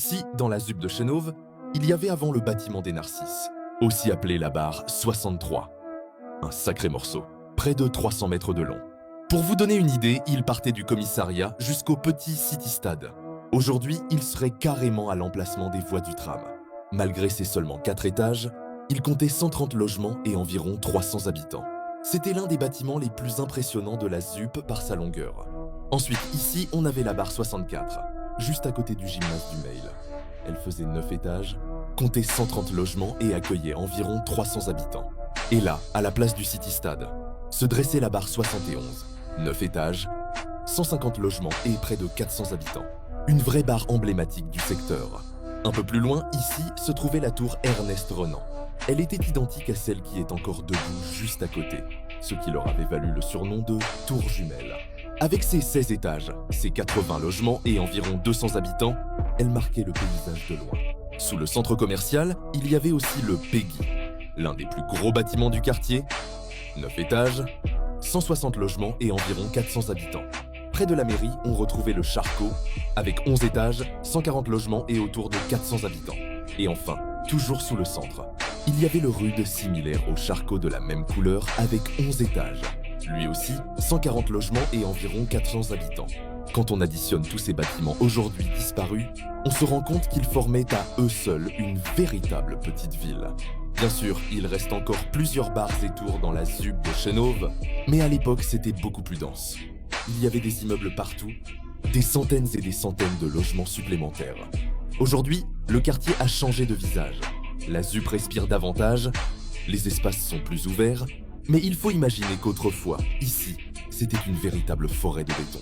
Ici, dans la ZUP de Chenôve, il y avait avant le bâtiment des Narcisses, aussi appelé la barre 63. Un sacré morceau, près de 300 mètres de long. Pour vous donner une idée, il partait du commissariat jusqu'au petit City-Stade. Aujourd'hui, il serait carrément à l'emplacement des voies du tram. Malgré ses seulement 4 étages, il comptait 130 logements et environ 300 habitants. C'était l'un des bâtiments les plus impressionnants de la ZUP par sa longueur. Ensuite, ici, on avait la barre 64, juste à côté du gymnase du Mail. Elle faisait 9 étages, comptait 130 logements et accueillait environ 300 habitants. Et là, à la place du City-Stade, se dressait la barre 71, 9 étages, 150 logements et près de 400 habitants. Une vraie barre emblématique du secteur. Un peu plus loin, ici, se trouvait la tour Ernest Renan. Elle était identique à celle qui est encore debout juste à côté, ce qui leur avait valu le surnom de tour jumelle. Avec ses 16 étages, ses 80 logements et environ 200 habitants, elle marquait le paysage de loin. Sous le centre commercial, il y avait aussi le Peggy, l'un des plus gros bâtiments du quartier, 9 étages, 160 logements et environ 400 habitants. Près de la mairie, on retrouvait le Charcot, avec 11 étages, 140 logements et autour de 400 habitants. Et enfin, toujours sous le centre, il y avait le Rude similaire au Charcot de la même couleur avec 11 étages. Lui aussi, 140 logements et environ 400 habitants. Quand on additionne tous ces bâtiments aujourd'hui disparus, on se rend compte qu'ils formaient à eux seuls une véritable petite ville. Bien sûr, il reste encore plusieurs bars et tours dans la ZUP de Chenôve, mais à l'époque c'était beaucoup plus dense. Il y avait des immeubles partout, des centaines et des centaines de logements supplémentaires. Aujourd'hui, le quartier a changé de visage. La ZUP respire davantage, les espaces sont plus ouverts, mais il faut imaginer qu'autrefois, ici, c'était une véritable forêt de béton.